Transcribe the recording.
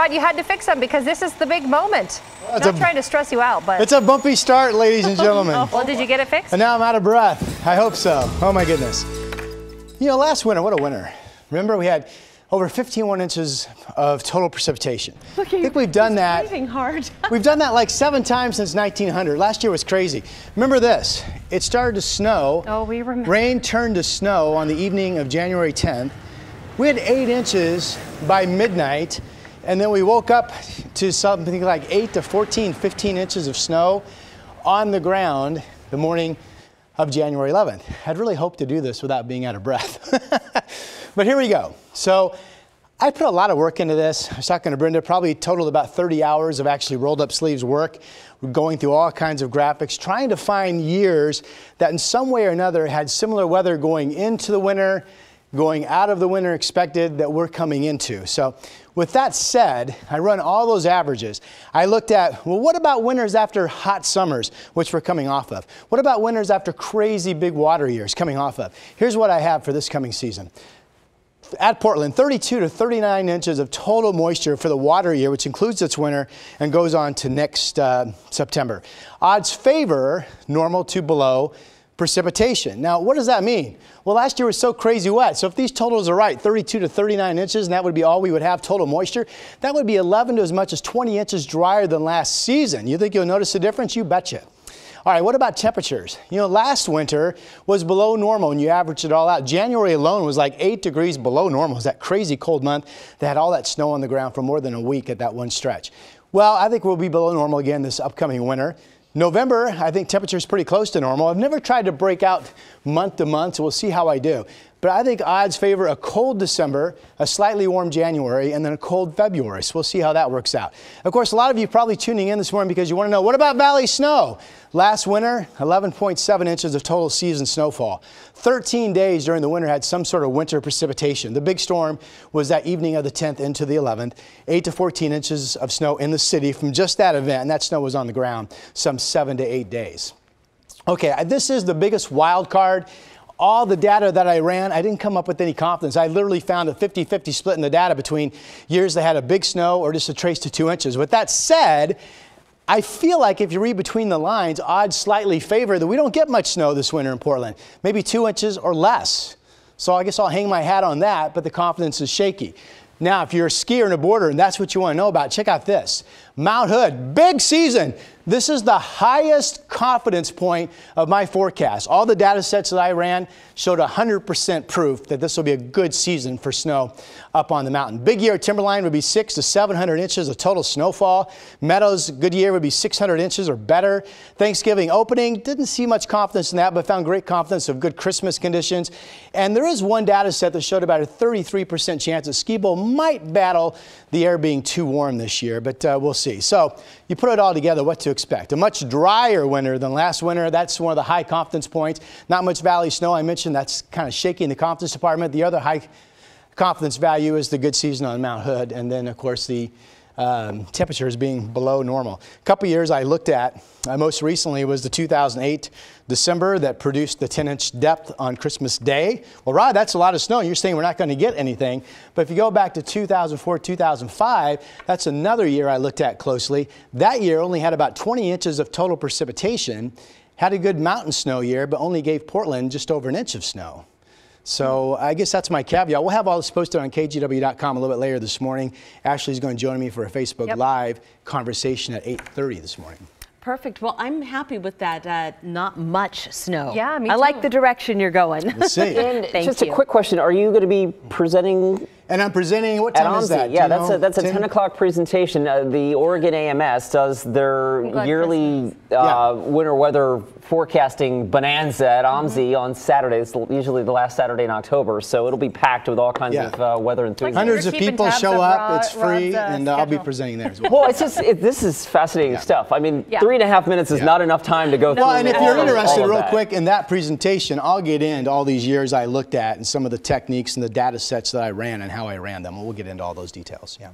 but you had to fix them because this is the big moment. I'm not trying to stress you out, but... It's a bumpy start, ladies and gentlemen. Well, did you get it fixed? And now I'm out of breath. I hope so. Oh, my goodness. You know, last winter, what a winter. Remember, we had over 15 inches of total precipitation. I think we've done that. Hard. We've done that like 7 times since 1900. Last year was crazy. Remember this, it started to snow. Oh, we remember. Rain turned to snow on the evening of January 10th. We had 8 inches by midnight, and then we woke up to something like 8 to 14, 15 inches of snow on the ground the morning of January 11th. I'd really hoped to do this without being out of breath. But here we go. So I put a lot of work into this. I was talking to Brenda, probably totaled about 30 hours of actually rolled up sleeves work. We're going through all kinds of graphics, trying to find years that in some way or another had similar weather going into the winter, going out of the winter expected that we're coming into. So with that said, I run all those averages. I looked at, well, what about winters after hot summers, which we're coming off of? What about winters after crazy big water years coming off of? Here's what I have for this coming season. At Portland, 32 to 39 inches of total moisture for the water year, which includes its winter and goes on to next September. Odds favor normal to below precipitation. Now, what does that mean? Well, last year was so crazy wet. So if these totals are right, 32 to 39 inches, and that would be all we would have total moisture, that would be 11 to as much as 20 inches drier than last season. You think you'll notice a difference? You betcha. All right, what about temperatures? You know, last winter was below normal when you average it all out. January alone was like 8 degrees below normal. It was that crazy cold month that had all that snow on the ground for more than a week at that one stretch. Well, I think we'll be below normal again this upcoming winter. November, I think temperature is pretty close to normal. I've never tried to break out month to month, so we'll see how I do. But I think odds favor a cold December, a slightly warm January, and then a cold February. So we'll see how that works out. Of course, a lot of you probably tuning in this morning because you want to know, what about valley snow? Last winter, 11.7 inches of total season snowfall. 13 days during the winter had some sort of winter precipitation. The big storm was that evening of the 10th into the 11th. 8 to 14 inches of snow in the city from just that event, and that snow was on the ground some 7 to 8 days. Okay, this is the biggest wild card. All the data that I ran, I didn't come up with any confidence. I literally found a 50-50 split in the data between years that had a big snow or just a trace to 2 inches. With that said, I feel like if you read between the lines, odds slightly favor that we don't get much snow this winter in Portland, maybe 2 inches or less. So I guess I'll hang my hat on that, but the confidence is shaky. Now, if you're a skier and a boarder and that's what you want to know about, check out this. Mount Hood, big season. This is the highest confidence point of my forecast. All the data sets that I ran showed 100% proof that this will be a good season for snow up on the mountain. Big year Timberline would be 600 to 700 inches of total snowfall. Meadows, good year would be 600 inches or better. Thanksgiving opening, didn't see much confidence in that, but found great confidence of good Christmas conditions. And there is one data set that showed about a 33% chance that Ski Bowl might battle the air being too warm this year, but we'll see. So you put it all together, what to expect. A much drier winter than last winter. That's one of the high confidence points. Not much valley snow. I mentioned that's kind of shaking the confidence department. The other high confidence value is the good season on Mount Hood. And then, of course, the temperatures being below normal. A couple years I looked at, most recently was the 2008 December that produced the 10-inch depth on Christmas Day. Well, Rod, that's a lot of snow. You're saying we're not going to get anything. But if you go back to 2004, 2005, that's another year I looked at closely. That year only had about 20 inches of total precipitation, had a good mountain snow year, but only gave Portland just over an inch of snow. So I guess that's my caveat. We'll have all this posted on KGW.com a little bit later this morning. Ashley's going to join me for a Facebook Live conversation at 8:30 this morning. Perfect. Well, I'm happy with that not much snow. Yeah, me too. I like the direction you're going. Let's see. And just a quick question. Are you going to be presenting? And I'm presenting, what time is that? Yeah, that's a 10 o'clock presentation. The Oregon AMS does their yearly winter weather forecasting bonanza at OMSI on Saturdays, usually the last Saturday in October. So it'll be packed with all kinds of weather enthusiasts. Hundreds of people show up. It's free, and I'll be presenting there as well. Well, it's just this is fascinating stuff. I mean, 3.5 minutes is not enough time to go through. Well, and if you're interested, real quick, in that presentation, I'll get into all these years I looked at and some of the techniques and the data sets that I ran and how I ran them. We'll get into all those details. Yeah.